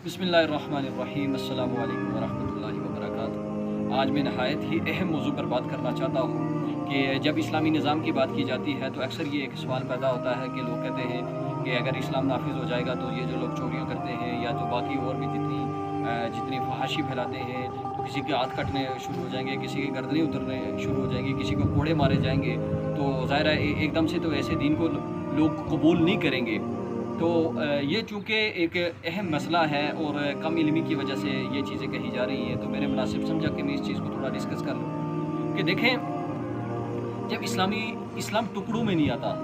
बिस्मिल्लाहिर्रहमानिर्रहीम अस्सलामु अलैकुम वरहमतुल्लाहि वबरकातुहू। आज मैं नहायत ही अहम मौजू पर बात करना चाहता हूँ कि जब इस्लामी निज़ाम की बात की जाती है तो अक्सर ये एक सवाल पैदा होता है कि लोग कहते हैं कि अगर इस्लाम नाफिज़ हो जाएगा तो ये जो लोग चोरियाँ करते हैं या तो बाकी और भी जितनी फहाशी फैलाते हैं तो किसी के हाथ कटने शुरू हो जाएंगे, किसी की गर्दनें उतरने शुरू हो जाएंगी, किसी को कोड़े मारे जाएंगे। तो ज़ाहिर है एकदम से तो ऐसे दीन को लोग कबूल नहीं करेंगे। तो ये चूँकि एक अहम मसला है और कम इल्मी की वजह से ये चीज़ें कही जा रही हैं, तो मैंने मुनासिब समझा कि मैं इस चीज़ को थोड़ा डिस्कस कर लूँ कि देखें, जब इस्लाम टुकड़ों में नहीं आता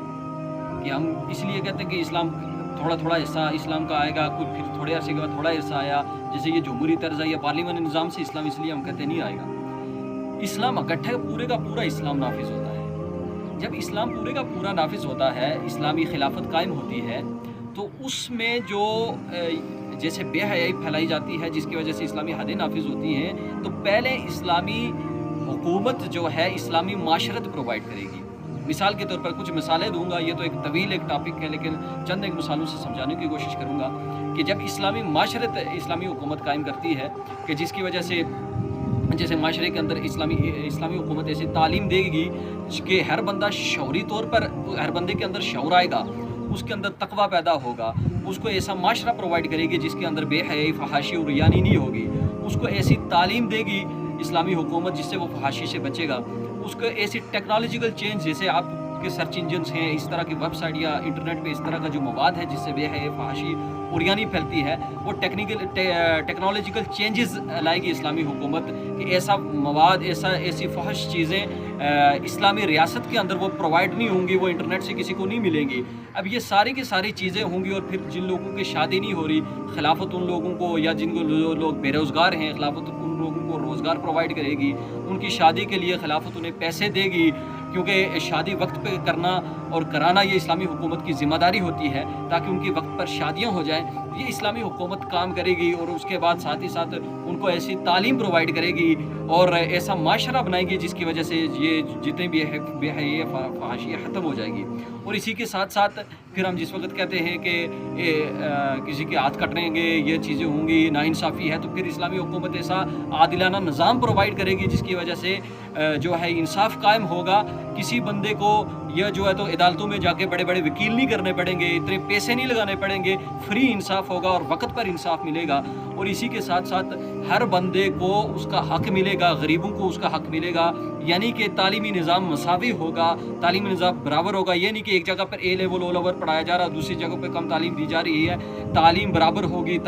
कि हम इसलिए कहते हैं कि इस्लाम थोड़ा थोड़ा हिस्सा इस्लाम का आएगा, कुछ फिर थोड़े अरसे के बाद थोड़ा हिस्सा आया, जैसे ये जमहूरी तर्ज है या पार्लियामानी निज़ाम से इस्लाम, इसलिए हम कहते नहीं आएगा। इस्लाम इकट्ठा पूरे का पूरा इस्लाम नाफिज़ होता है। जब इस्लाम पूरे का पूरा नाफिज़ होता है, इस्लामी खिलाफत कायम होती है, तो उसमें जो जैसे बेहयाई फैलाई जाती है जिसकी वजह से इस्लामी हदें नाफिज़ होती हैं, तो पहले इस्लामी हुकूमत जो है इस्लामी माशरत प्रोवाइड करेगी। मिसाल के तौर पर कुछ मिसालें दूंगा, ये तो एक तवील एक टॉपिक है, लेकिन चंद एक मिसालों से समझाने की कोशिश करूंगा कि जब इस्लामी माशरत इस्लामी हुकूमत कायम करती है कि जिसकी वजह से जैसे माशरे के अंदर इस्लामी हुकूमत ऐसी तालीम देगी कि हर बंदा शौरी तौर पर, हर बंदे के अंदर शौर आएगा, उसके अंदर तकवा पैदा होगा, उसको ऐसा माशरा प्रोवाइड करेगी जिसके अंदर बेहयाई, फहाशी और रियानी नहीं होगी। उसको ऐसी तालीम देगी इस्लामी हुकूमत जिससे वो फहाशी से बचेगा। उसको ऐसी टेक्नोलॉजिकल चेंज, जैसे आपके सर्च इंजन्स हैं, इस तरह की वेबसाइट या इंटरनेट पे इस तरह का जो मवाद है जिससे बेहयाई, फहाशी और रियानी फैलती है, वो टेक्नोलॉजिकल चेंजेस लाएगी इस्लामी हुकूमत कि ऐसा मवाद, ऐसी फहश चीज़ें इस्लामी रियासत के अंदर वो प्रोवाइड नहीं होंगी, वो इंटरनेट से किसी को नहीं मिलेंगी। अब ये सारी की सारी चीज़ें होंगी और फिर जिन लोगों की शादी नहीं हो रही, खिलाफत उन लोगों को, या जिनको जो लोग बेरोज़गार हैं, खिलाफत उन लोगों को रोज़गार प्रोवाइड करेगी, उनकी शादी के लिए खिलाफत उन्हें पैसे देगी, क्योंकि शादी वक्त पे करना और कराना ये इस्लामी हुकूमत की ज़िम्मेदारी होती है ताकि उनकी वक्त पर शादियां हो जाएं। ये इस्लामी हुकूमत काम करेगी और उसके बाद साथ ही साथ उनको ऐसी तालीम प्रोवाइड करेगी और ऐसा माशरा बनाएगी जिसकी वजह से ये जितने भी बेहयाई, फहाशी ख़त्म हो जाएगी। और इसी के साथ साथ फिर हम जिस वक्त कहते हैं कि किसी के हाथ कटनेंगे, ये चीज़ें होंगी, नाइंसाफ़ी है, तो फिर इस्लामी हुकूमत ऐसा आदिलाना निज़ाम प्रोवाइड करेगी जिसकी वजह से जो है इंसाफ कायम होगा। किसी बंदे को यह जो है तो अदालतों में जाके बड़े बड़े वकील नहीं करने पड़ेंगे, इतने पैसे नहीं लगाने पड़ेंगे, फ्री इंसाफ होगा और वक्त पर इंसाफ मिलेगा। और इसी के साथ साथ हर बंदे को उसका हक मिलेगा, गरीबों को उसका हक मिलेगा, यानी कि तालीमी निज़ाम मसावी होगा, तालीमी निज़ाम बराबर होगा। ये नहीं कि एक जगह पर ए लेवल, ओ लेवल पढ़ाया जा रहा है, दूसरी जगह पर कम तालीम दी जा रही है, तालीम बराबर होगी।